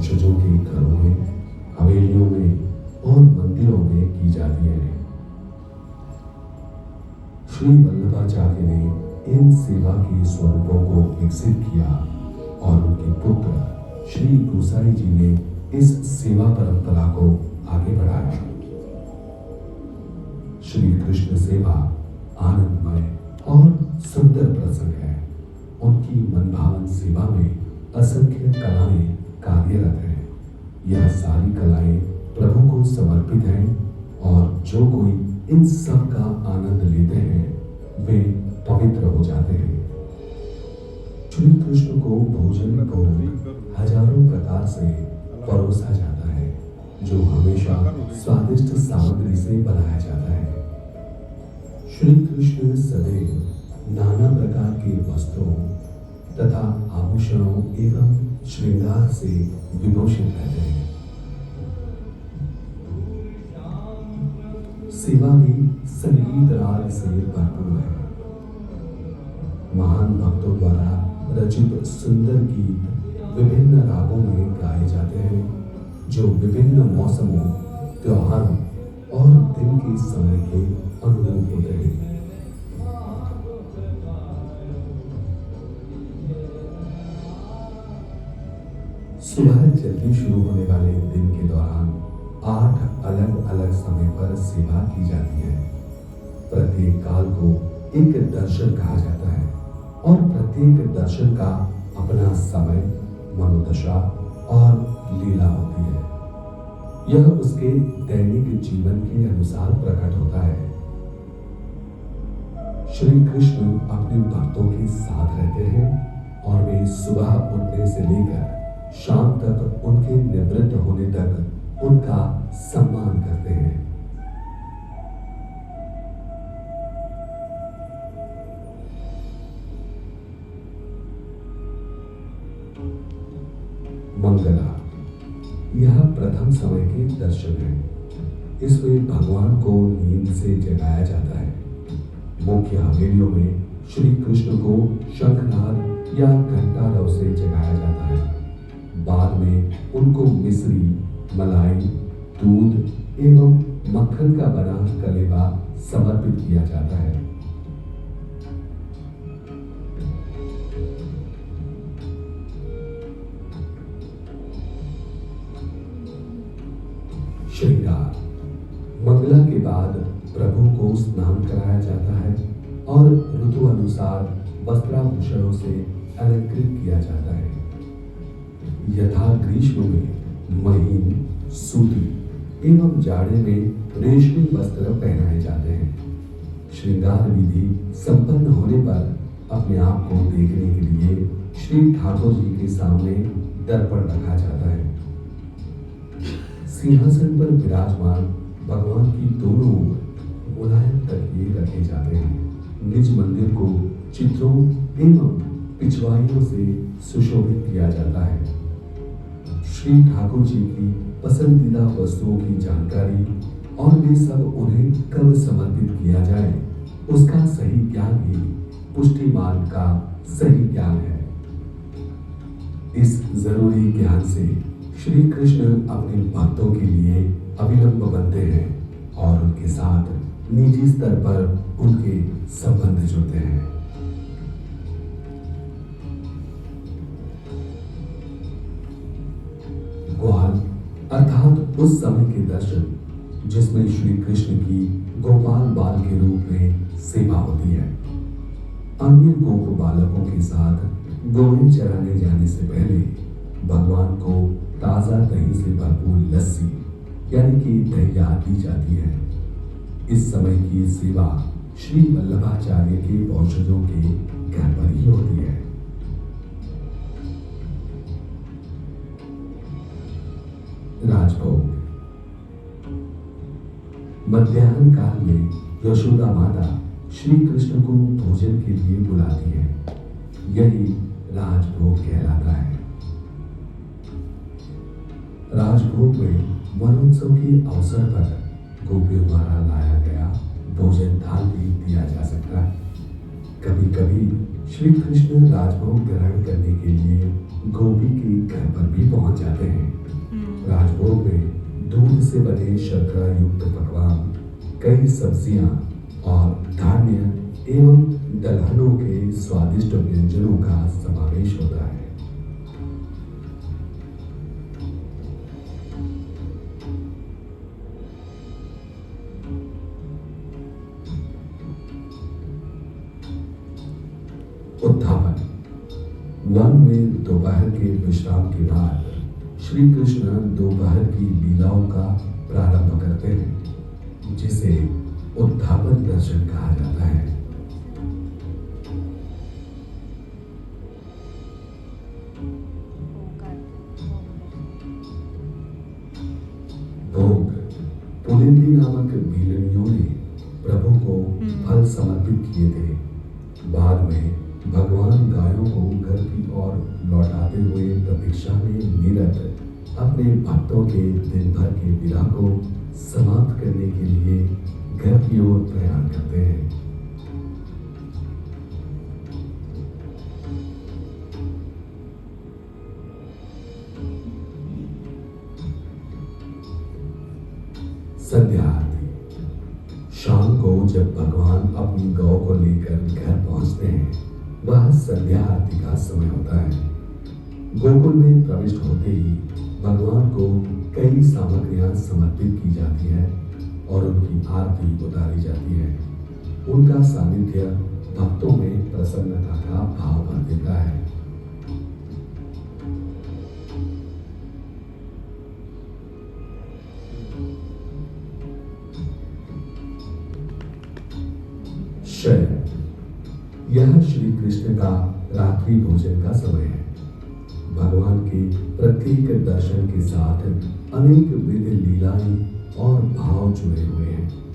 वंशजों के घरों में, हवेलियों में और मंदिरों में की जाती है। श्री वल्लभाचार्य ने इन सेवा के स्वरूपों को विकसित किया और उनके पुत्र श्री गोसाई जी ने इस सेवा परंपरा को आगे बढ़ाया। श्री कृष्ण सेवा आनंदमय और सुंदर प्रसंग है। उनकी मनभावन सेवा में असंख्य कलाएं कार्यरत हैं। यह सारी कलाएं प्रभु को समर्पित हैं और जो कोई इन सब का आनंद लेते हैं वे पवित्र हो जाते हैं। श्री कृष्ण को भोजन को हजारों प्रकार से परोसा जाता है, जो हमेशा स्वादिष्ट सामग्री से बनाया जाता है। श्री कृष्ण सदैव नाना प्रकार के वस्त्रों तथा आभूषणों एवं श्रृंगार से विभूषित रहते हैं। सेवा भी संगीत राग से भरपूर है। महान भक्तों द्वारा रचित सुंदर गीत विभिन्न रागों में गाए जाते हैं, जो विभिन्न मौसमों, त्योहारों और दिन के समय के अनुरूप होते हैं। सुबह जल्दी शुरू होने वाले दिन के दौरान 8 अलग अलग समय पर सेवा की जाती है। प्रत्येक काल को एक दर्शन कहा जाता है और प्रत्येक दर्शन का अपना समय, मनोदशा और लीला होती है। यह उसके दैनिक जीवन के अनुसार प्रकट होता है। श्री कृष्ण अपने भक्तों के साथ रहते हैं और वे सुबह उठने से लेकर शाम तक उनके निवृत्त होने तक उनका सम्मान करते हैं। मंगला यह प्रथम समय के दर्शन है। इसमें भगवान को नींद से जगाया जाता है। मुख्य हवेलियों में श्री कृष्ण को शंखनाद या घंटारव से जगाया जाता है। बाद में उनको मिश्री, मलाई, दूध एवं मक्खन का बना कलेवा समर्पित किया जाता है। श्रृंगार मंगला के बाद प्रभु को स्नान कराया जाता है और ऋतु अनुसार वस्त्राभूषणों से अलंकृत किया जाता है। यथा ग्रीष्म में महीन, सूती एवं जाड़े में रेशमी वस्त्र पहनाए जाते हैं। श्रृंगार विधि संपन्न होने पर अपने आप को देखने के लिए श्री ठाकुर जी के सामने दर्पण रखा जाता है। सिंहासन पर विराजमान भगवान की दोनों ओर मुलायम तकिए रखे जाते हैं। निज मंदिर को चित्रों एवं पिछवाइयों से सुशोभित किया जाता है। श्री ठाकुर जी की पसंदीदा वस्तुओं की जानकारी और वे सब उन्हें कब समर्पित किया जाए उसका सही ज्ञान ही पुष्टि मार्ग का सही ज्ञान है। इस जरूरी ज्ञान से श्री कृष्ण अपने भक्तों के लिए अविलंब बनते हैं और उनके साथ निजी स्तर पर उनके संबंध जुड़ते हैं। ग्वाल अर्थात उस समय के दर्शन जिसमें श्री कृष्ण की गोपाल बाल के रूप में सेवा होती है। अन्य गोप बालकों के साथ घोड़े चराने जाने से पहले भगवान को ताजा दही से भरपूर लस्सी यानी कि दहिया दी जाती है। इस समय की सेवा श्री वल्लभाचार्य के वंशजों के घर पर ही होती है। राजभोग मध्याह्न काल में यशोदा माता श्री कृष्ण को भोजन के लिए बुलाती है। यही राजभोग कहलाता है। राजभोग में वनोत्सव के अवसर पर गोपियों द्वारा लाया गया भोजन थाल भी दिया जा सकता है। कभी कभी श्री कृष्ण राजभोग ग्रहण करने के लिए गोपी के घर पर भी पहुंच जाते हैं। से बने शर्करा युक्त पकवान, कई सब्जियां और धान्य एवं दलहनों के स्वादिष्ट व्यंजनों का समावेश होता है। उत्थापन। वन में दोपहर के विश्राम के बाद श्री कृष्ण दोपहर की लीलाओं का प्रारंभ करते हैं, जिसे उत्थापन दर्शन कहा जाता है। भोग। पुलिंदी नामक बीलनियों ने प्रभु को फल समर्पित किए थे। बाद में भगवान गायों को घर की ओर लौटाते हुए प्रतीक्षा में निरत अपने भक्तों के दिन भर के विरह को समाप्त करने के लिए घर की ओर प्रयाण करते हैं। संध्या आरती। शाम को जब भगवान अपनी गौ को लेकर घर पहुंचते हैं, वह संध्या आरती का समय होता है। गोकुल में प्रविष्ट होते ही भगवान को कई सामग्रियां समर्पित की जाती है और उनकी आरती उतारी जाती है। उनका सानिध्य भक्तों में प्रसन्नता का भाव भर देता है। शयन। यह श्री कृष्ण का रात्रि भोजन का समय है। भगवान के प्रत्येक दर्शन के साथ अनेक विधि लीलाएं और भाव जुड़े हुए हैं।